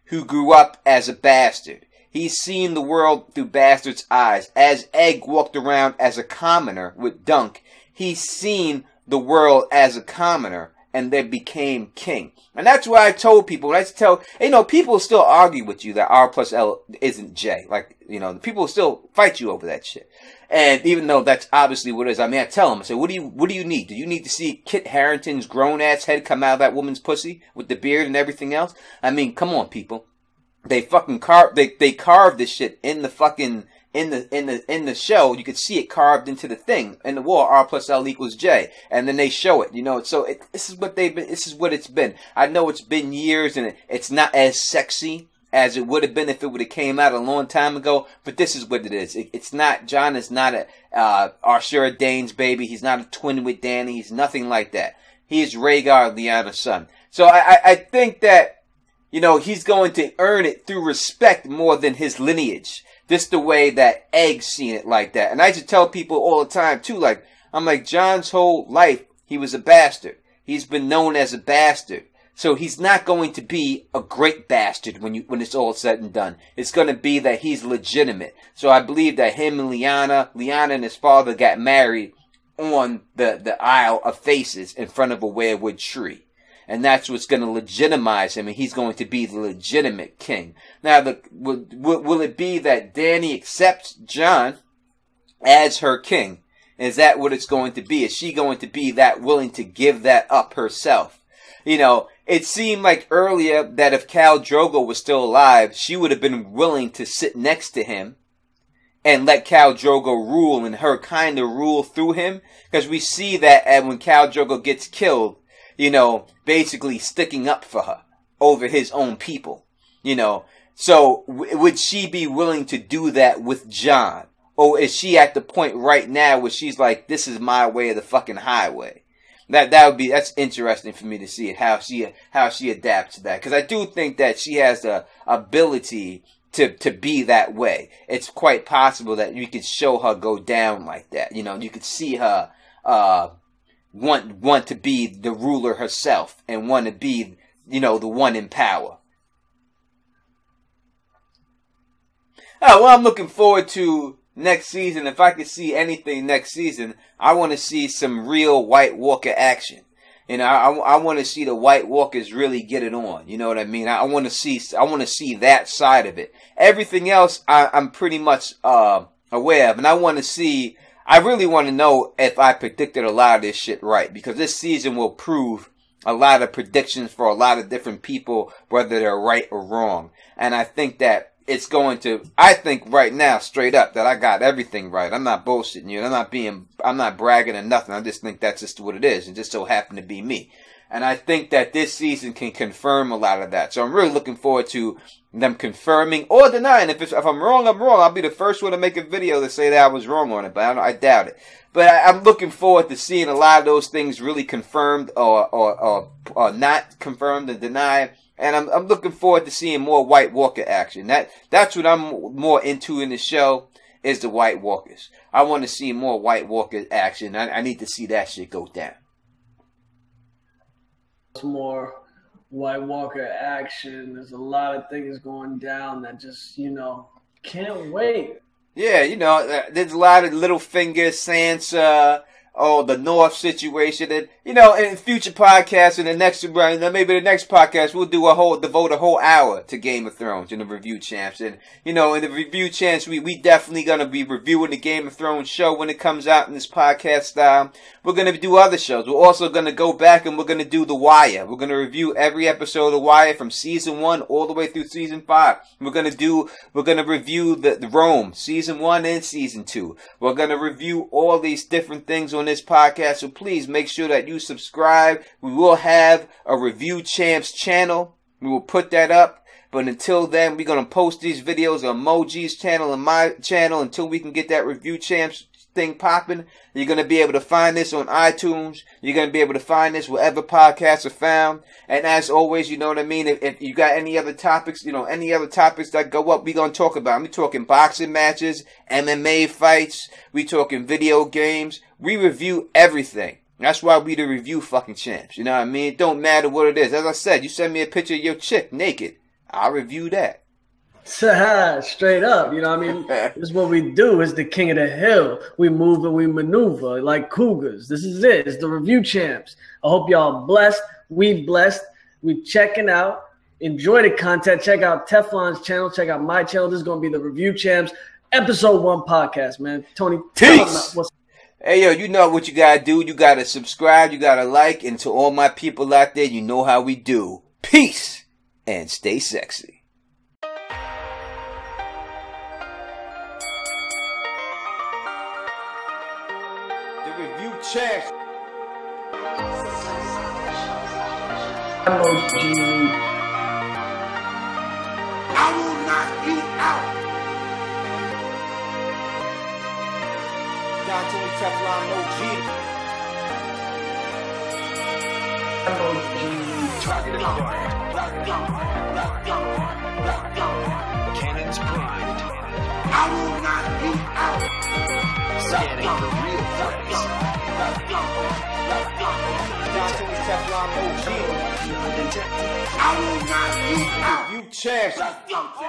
who grew up as a bastard. He's seen the world through bastards' eyes. As Egg walked around as a commoner with Dunk, he's seen the world as a commoner, and then became king. And that's why I told people, people still argue with you that R plus L isn't J. Like, you know, people still fight you over that shit. And even though that's obviously what it is, I mean, I tell them, I say, what do you need? Do you need to see Kit Harington's grown-ass head come out of that woman's pussy with the beard and everything else? I mean, come on, people. They fucking carved this shit in the fucking, in the show. You could see it carved into the thing in the wall. R plus L equals J, and then they show it. You know, so this is what this is what it's been. I know it's been years, and it's not as sexy as it would have been if it would have came out a long time ago. But this is what it is. It's not. Jon is not a Arshura Dane's baby. He's not a twin with Dany. He's nothing like that. He is Rhaegar Lyanna's son. So I think that, you know, he's going to earn it through respect more than his lineage. This the way that Egg's seen it like that. And I used to tell people all the time too, like, I'm like, John's whole life, he was a bastard. He's been known as a bastard. So he's not going to be a great bastard when it's all said and done. It's going to be that he's legitimate. So I believe that him and Liana and his father got married on the Isle of Faces in front of a weirwood tree. And that's what's going to legitimize him, and he's going to be the legitimate king. Now, will it be that Danny accepts John as her king? Is that what it's going to be? Is she going to be that willing to give that up herself? You know, it seemed like earlier that if Khal Drogo was still alive, she would have been willing to sit next to him and let Khal Drogo rule and her kind of rule through him. Because we see that when Khal Drogo gets killed, you know, basically sticking up for her over his own people, you know. So would she be willing to do that with John? Or is she at the point right now where she's like, this is my way of the fucking highway? That's interesting for me to see how she adapts to that. Because I do think that she has the ability to be that way. It's quite possible that you could show her go down like that. You know, you could see her want to be the ruler herself and want to be, you know, the one in power. Oh, well, I'm looking forward to next season. If I could see anything next season, I want to see some real White Walker action. You know, I want to see the White Walkers really get it on. You know what I mean? I want to see that side of it. Everything else, I'm pretty much aware of, and I really want to know if I predicted a lot of this shit right, because this season will prove a lot of predictions for a lot of different people, whether they're right or wrong. And I think that it's going to, I think right now, straight up, that I got everything right. I'm not bullshitting you. I'm not bragging or nothing. I just think that's just what it is. It just so happened to be me. And I think that this season can confirm a lot of that. So I'm really looking forward to them confirming or denying. If I'm wrong, I'm wrong. I'll be the first one to make a video to say that I was wrong on it, but I doubt it. But I'm looking forward to seeing a lot of those things really confirmed or not confirmed and denied. And I'm looking forward to seeing more White Walker action. That's what I'm more into in the show, is the White Walkers. I want to see more White Walker action. I need to see that shit go down. More White Walker action. There's a lot of things going down that just, you know, can't wait. Yeah, you know, there's a lot of Littlefinger, Sansa, the North situation, and you know, in future podcasts, in the next, maybe the next podcast, we'll devote a whole hour to Game of Thrones in the review champs. And you know, in the review champs, we definitely gonna be reviewing the Game of Thrones show when it comes out in this podcast style. We're gonna do other shows. We're also gonna go back and we're gonna do The Wire. We're gonna review every episode of The Wire from season 1 all the way through season 5. We're gonna review the Rome season 1 and season 2. We're gonna review all these different things on this podcast, so please make sure that you subscribe. We will have a Review Champs channel. We will put that up. But until then, we're going to post these videos on Moejii's channel and my channel until we can get that Review Champs thing popping. You're going to be able to find this on iTunes. You're going to be able to find this wherever podcasts are found. And as always, you know what I mean? If you got any other topics, you know, any other topics that go up, we're going to talk about. We're talking boxing matches, MMA fights. We're talking video games. We review everything. That's why we the Review fucking champs. You know what I mean? It don't matter what it is. As I said, you send me a picture of your chick naked, I'll review that. Straight up, you know what I mean? This is what we do. It's the king of the hill. We move and we maneuver like cougars. This is it. It's the Review champs. I hope y'all blessed. We blessed. We checking out. Enjoy the content. Check out Teflon's channel. Check out my channel. This is going to be the Review champs episode 1 podcast, man. Tony, peace. Hey, yo, you know what you got to do. You got to subscribe. You got to like. And to all my people out there, you know how we do. Peace. And stay sexy. The Review champs. Moejii. I will not eat out. Down to the Teflon Moejii. Target acquired. Cannons primed. I will knock you out. Scanning for real threats. Teflon Moejii. I will knock you out. You champion.